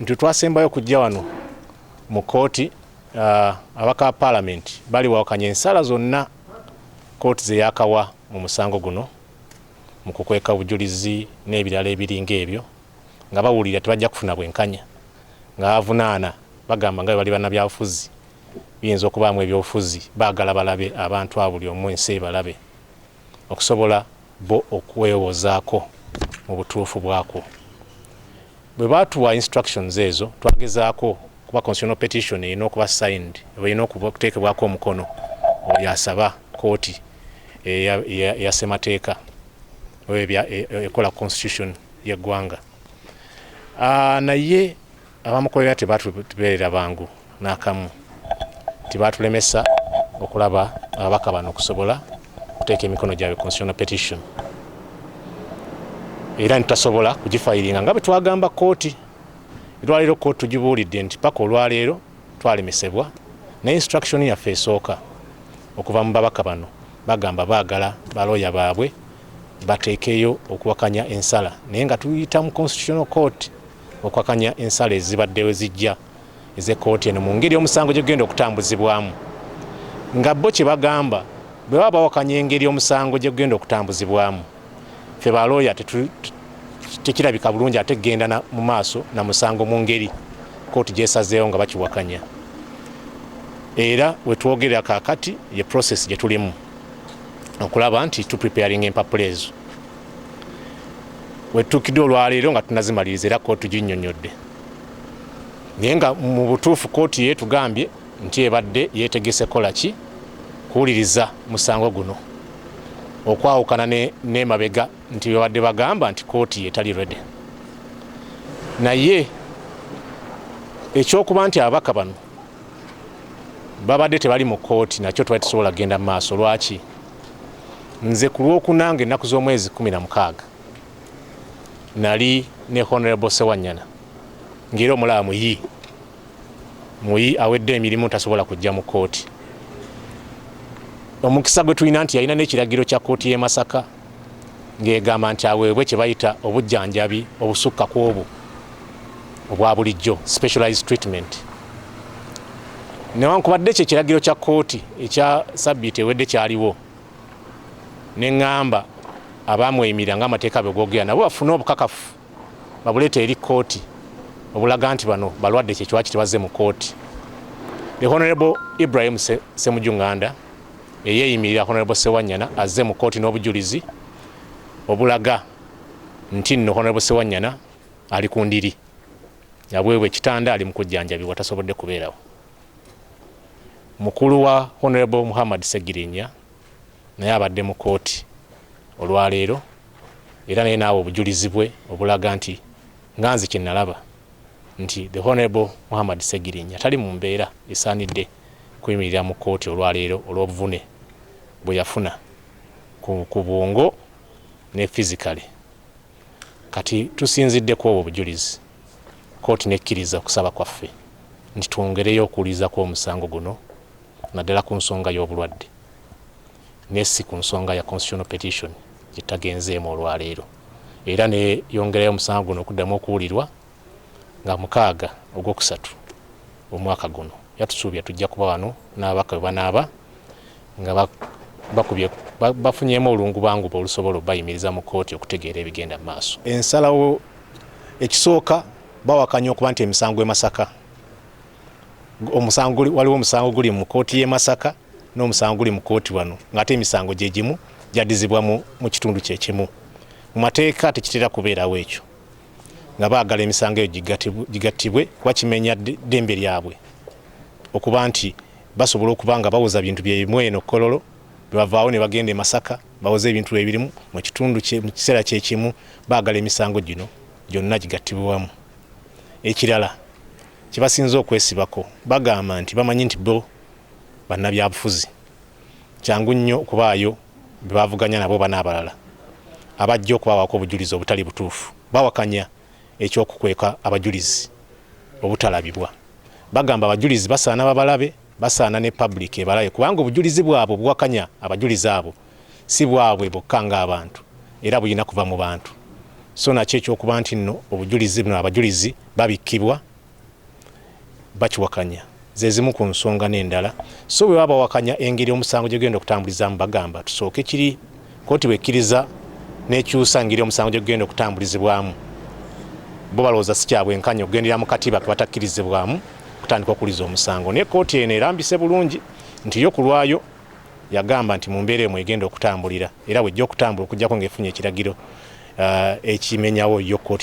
nti twasembayo kujja wano mu kkooti abaka parliament bali wawakanya ensala zonna kkooti ze yakawa mu musango guno mu kukweka obujulizi n'ebirala ebiringa ebyo nga bawulira tebajja kufuna bwenkanya nga bavunaana bagamba nga bali bannabyabufuzi biyinza okubaamu ebyobufuzi baagala balabe abantu abo buli omu ensi balabe okusobola bo okwewozaako mu butuufu bwako. Bwe baatuwa instructions ezo twagezaako kuba constitutional petition erina okuba signed erina okuteekebwako omukono oyo asaba kkooti eya ssemateeka ekola constitution y'eggwanga. Naye abamukolera tebatubeerera bangu n'akamu, tebatulemesa okulaba ababaka bano okusobola okuteeka emikono gyabwe constitutional petition, era ntitasobola kugifayiringa nga bwe twagamba kkooti. Olwaleero kkooti tugibuulidde nti paka olwaleero twalemesebwa ne instruction yaffe esooka okuva mu babaka bano bagamba baagala balooya baabwe bateekeyo okuwakanya ensala, naye nga tuyita mu constitutional court okuwakanya ensala ezibaddewo zijja ez'ekkooti eno mu ngeri omusango gye gugenda okutambuzibwamu, nga bo kye bagamba bwe baba bawakanya engeri omusango gye gugenda okutambuzibwamu, ffe balooya tekirabika bulungi ate genda mu maaso na musango mu ngeri kkooti gyesazeewo nga bakiwakanya. Era wetwogerera kaakati ye process gye tulimu okulaba nti preparing empapula ezo wetuukidde olwaleero nga tunazimaliriza era kkooti ginnyonnyodde, naye nga mu butuufu kkooti yeetugambye nti ebadde yeetegese kola ki kuwuliriza musango guno okwawukana n'emabega nti babadde bagamba nti kkooti yetali ready. Naye ekyokuba nti ababaka bano babadde tebali mu kkooti nakyo twali tusobola kugenda mu maaso. Lwaki? Nze ku lwokunanga ennaku z'omwezi 16 nali ne Honorable Ssewanyana ng'era omulaba muyi awedde emirimu tasobola kujja mu kkooti. Omukisa gwe tulina nti yalina n'ekiragiro kya kkooti y'e Masaka ng'egamba nti aweebwe kye bayita obujanjabi obusukka ku obwo obwa bulijjo, specialized treatment. Newankubadde ekyo ekiragiro kya kkooti ekya sabbiiti ewedde kyaliwo, ne ŋŋamba abamweyimirira ng'amateeka bwe googera nabo bafune obukakafu babuleeta eri kkooti obulaga nti bano balwadde kye kiwaki tebazze mu kkooti. The Honorable Ibrahim Ssemujunganda eyeeyimirira Honorable Ssewanyana azze mu kkooti n'obujulizi obulaga nti nno Honorable Ssewanyana ali ku ndiri, yaweebwa ekitanda, ali mu kujjanjabibwa, tasobodde kubeerawo. Mukulu wa Honorable Muhammade Ssegirinya naye abadde mu kkooti olwaleero, era naye naawe obujulizi bwe obulaga nti nga nze kye nalaba nti the Honorable Muhammade Ssegirinya tali mu mbeera esaanidde kuyimirira mu kkooti olwaleero olw'obuvune bwe yafuna ku bwongo ne physically. Kati tusinzidde ku obwo obujulizi, kkooti nekkiriza okusaba kwaffe nti twongereyo okuwuliriza kw'omusango guno naddala ku nsonga y'obulwadde nessi ku nsonga ya constitutional petition gitagenzeemu olwaleero, era ne yongerayo omusango guno okuddamu okuwulirwa nga 6 Ogwokusatu omwaka guno. Yatusuubya tujja kuba wano n'ababaka bwe banaaba nga bakubye bafunyeemu olungubanguba olusobola bayimiriza mu kkooti okutegeera ebigenda mu maaso. Ensalawo ekisooka bawakanya okuba nti emisango Masaka, waliwo omusango guli mu kkooti y'e Masaka n'omusango guli mu kkooti wano, ng'ate emisango gye gimu gyaddizibwa mu kitundu kye kimu. Mu mateeka tekitera kubeerawo ekyo, nga baagala emisango eyo gigattibwe kuba kimenya ddembe lyabwe okuba nti basobola okuba nga bawoza bintu byebimu eno Kololo bavaawo ne bagenda e Masaka bawoza ebintu ebirimu mu kitundu mu kiseera kyekimu, baagala emisango gino gyonna gigattibwamu. Ekirala kye basinza okwesibako bagamba nti bamanyi nti bo bannabyabufuzi, kyangu nnyo okubaayo be bavuganya nabo banaabalala abajja okubawaako obujulizi obutali butuufu. Bawakanya ekyokukweka abajulizi obutalabibwa, bagamba abajulizi basaana babalabe, basaana ne public ebalabe, kubanga obujulizi bwabwe obuwakanya abajulizi abo si bwabwe bokka ng'abantu, era bulina kuva mu bantu. So nakyo ekyokuba nti nno obujulizi buno abajulizi babikkibwa bakiwakanya zezimu ku nsonga n'endala so bwe baba wakanya engeri omusango gye genda okutambulizaamu bagamba tusooke kiri kkooti bwekkiriza n'ekyusa engeri omusango gye genda okutambulizibwamu bo balowooza si kyabwenkanya okugendera mu katiba ke batakkirizibwamu kutandika okuliza omusango naye kkooti eno erambise bulungi nti yo ku lwayo yagamba nti mu mbeera emwe egenda okutambulira era bw'ejja okutambula okugyako ng'efunye ekiragiro ekimenyawo yo kkooti